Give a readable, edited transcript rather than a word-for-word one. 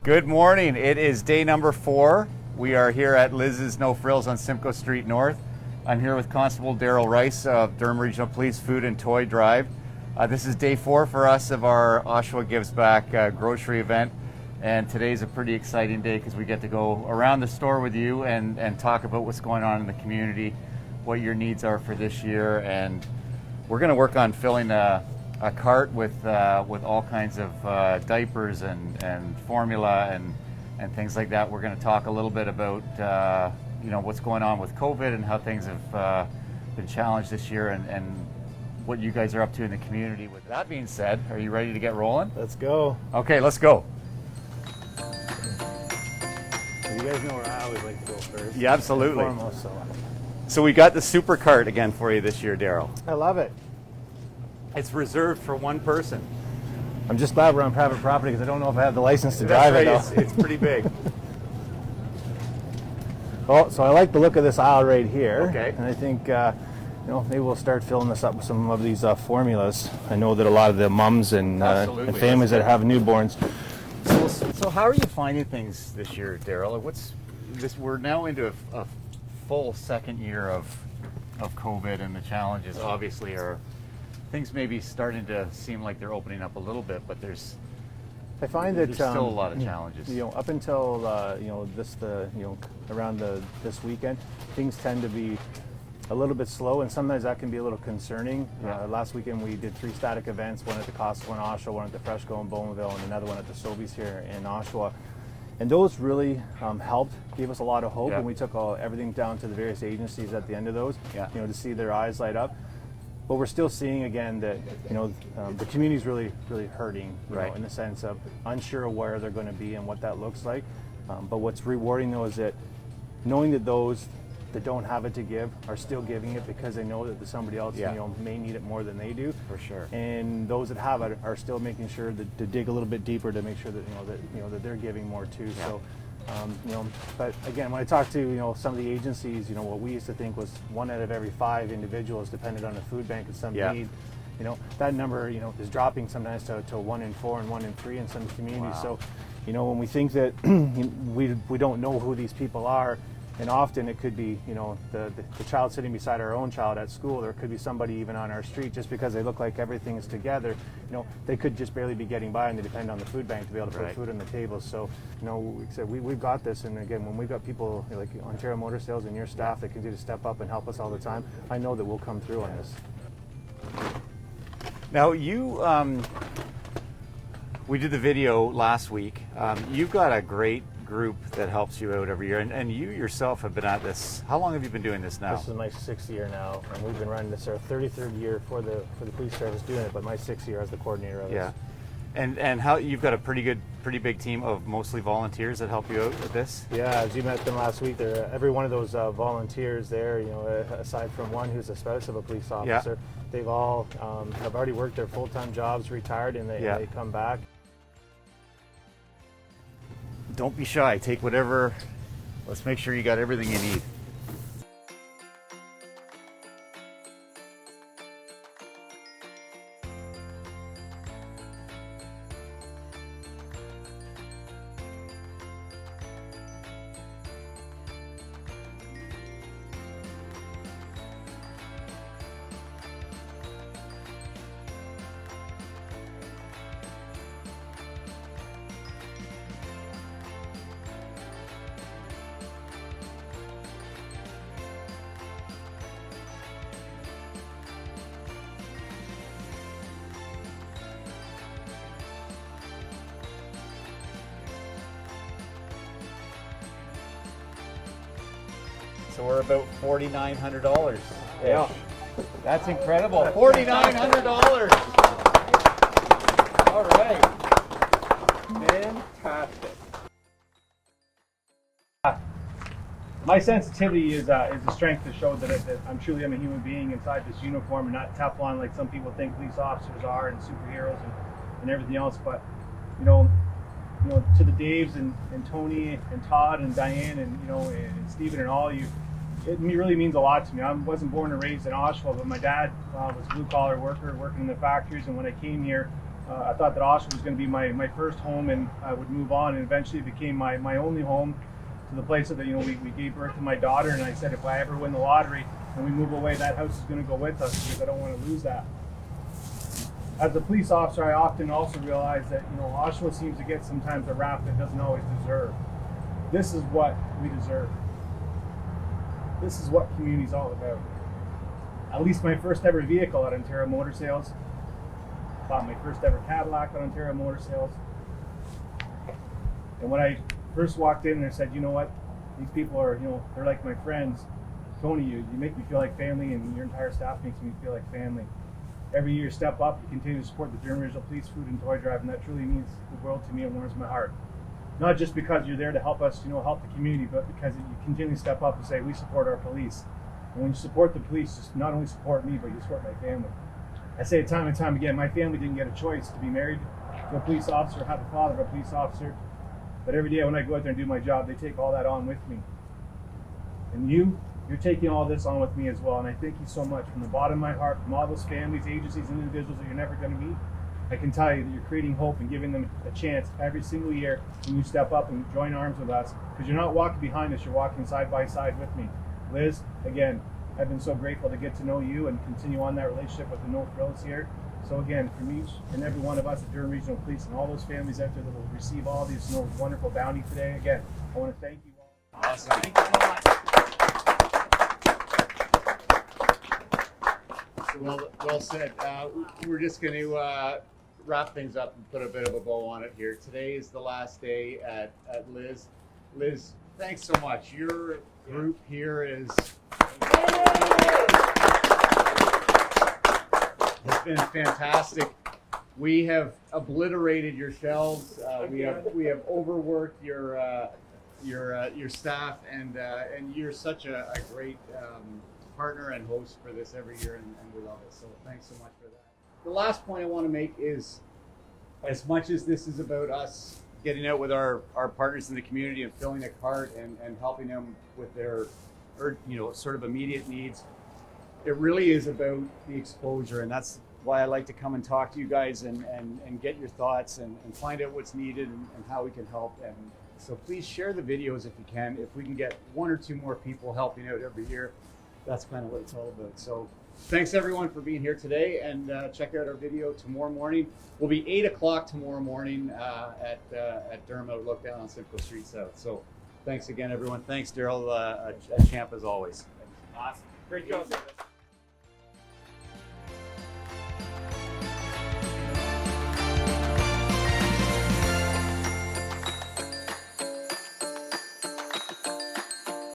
Good morning. It is day number 4. We are here at Liz's No Frills on Simcoe Street North. I'm here with Constable Darryl Rice of Durham Regional Police Food and Toy Drive. This is day 4 for us of our Oshawa Gives Back grocery event. And today's a pretty exciting day because we get to go around the store with you and talk about what's going on in the community, what your needs are for this year. And we're going to work on filling a cart with all kinds of diapers and formula and things like that. We're going to talk a little bit about what's going on with COVID and how things have been challenged this year and what you guys are up to in the community. With that being said, are you ready to get rolling? Let's go. Okay, let's go. You guys know where I always like to go first. Yeah, absolutely. Foremost, So we got the super cart again for you this year, Darryl. I love it. It's reserved for one person. I'm just glad we're on private property because I don't know if I have the license to That's drive right. it though. It's pretty big. Oh, so I like the look of this aisle right here. Okay. And I think maybe we'll start filling this up with some of these formulas. I know that a lot of the mums and families that have newborns. So how are you finding things this year, Darryl? We're now into a full second year of COVID, and the challenges obviously are things maybe starting to seem like they're opening up a little bit, but there's still a lot of challenges. Up until around this weekend, things tend to be a little bit slow, and sometimes that can be a little concerning. Yeah. Last weekend we did 3 static events, one at the Costco in Oshawa, one at the Freshco in Bowmanville, and another one at the Sobeys here in Oshawa. And those really helped, gave us a lot of hope, Yeah. and we took everything down to the various agencies at the end of those, Yeah. to see their eyes light up. But we're still seeing again that the community's really hurting, Right. in the sense of unsure of where they're going to be and what that looks like. But what's rewarding though is that knowing that those that don't have it to give are still giving it because they know that somebody else may need it more than they do. For sure. And those that have it are still making sure to dig a little bit deeper to make sure that that they're giving more too. Yeah. So. But again, when I talk to some of the agencies, what we used to think was 1 out of every 5 individuals depended on a food bank in some Yeah. need. That number is dropping sometimes to 1 in 4 and 1 in 3 in some communities. Wow. So when we think that we don't know who these people are, and often it could be the child sitting beside our own child at school, or it could be somebody even on our street, just because they look like everything is together. They could just barely be getting by, and they depend on the food bank to be able to put Right. food on the table. So we've got this, and again, when we've got people like Ontario Motor Sales and your staff that continue to step up and help us all the time, I know that we'll come through on this. Now we did the video last week. You've got a great group that helps you out every year, and you yourself have been at this. How long have you been doing this now? This is my 6th year now, and we've been running this our 33rd year for the police service doing it, but my 6th year as the coordinator of this. Yeah. And how you've got a pretty big team of mostly volunteers that help you out with this? Yeah, as you met them last week, every one of those volunteers there, aside from one who's a spouse of a police officer, they've all have already worked their full-time jobs, retired, and they come back. Don't be shy. Take whatever. Let's make sure you got everything you need. So we're about $4,900. Yeah. That's incredible. $4,900. All right. Fantastic. My sensitivity is the strength to show that I'm a human being inside this uniform and not Teflon like some people think police officers are and superheroes and everything else. But to the Daves and Tony and Todd and Diane and Stephen and all you, it really means a lot to me. I wasn't born and raised in Oshawa, but my dad was a blue collar worker working in the factories, and when I came here, I thought that Oshawa was going to be my first home, and I would move on, and eventually it became my only home, to the place that we gave birth to my daughter. And I said, if I ever win the lottery and we move away, that house is going to go with us, because I don't want to lose that. As a police officer, I often also realize that Oshawa seems to get sometimes a rap that doesn't always deserve. This is what we deserve. This is what community's all about. At least my first ever vehicle at Ontario Motor Sales. Bought my first ever Cadillac at Ontario Motor Sales. And when I first walked in, I said, you know what? These people are, they're like my friends. Tony, you make me feel like family, and your entire staff makes me feel like family. Every year, step up, you continue to support the Durham Regional Police Food and Toy Drive, and that truly means the world to me and warms my heart. Not just because you're there to help us, help the community, but because you continually step up and say, we support our police. And when you support the police, just not only support me, but you support my family. I say it time and time again, my family didn't get a choice to be married to a police officer, have a father of a police officer. But every day when I go out there and do my job, they take all that on with me. And you're taking all this on with me as well. And I thank you so much from the bottom of my heart, from all those families, agencies, and individuals that you're never going to meet. I can tell you that you're creating hope and giving them a chance every single year when you step up and join arms with us, because you're not walking behind us, you're walking side by side with me. Liz, again, I've been so grateful to get to know you and continue on that relationship with the No Frills here. So again, from each and every one of us at Durham Regional Police and all those families out there that will receive all these wonderful bounty today, again, I want to thank you all. Awesome. Thank you so much. Well said. We're just going to wrap things up and put a bit of a bow on it here. Today is the last day at Liz. Liz, thanks so much. Your group here has been fantastic. We have obliterated your shelves. We have overworked your staff, and you're such a great partner and host for this every year, and we love it. So thanks so much for that. The last point I want to make is, as much as this is about us getting out with our partners in the community and filling a cart and helping them with their sort of immediate needs, it really is about the exposure. And that's why I like to come and talk to you guys and get your thoughts and find out what's needed and how we can help. And so please share the videos if you can. If we can get one or two more people helping out every year, that's kind of what it's all about. So thanks everyone for being here today, and check out our video tomorrow morning. We'll be 8 o'clock tomorrow morning at Durham Outlook down on Simcoe Street South. So thanks again, everyone. Thanks, Darryl, a champ as always. Awesome. Great job.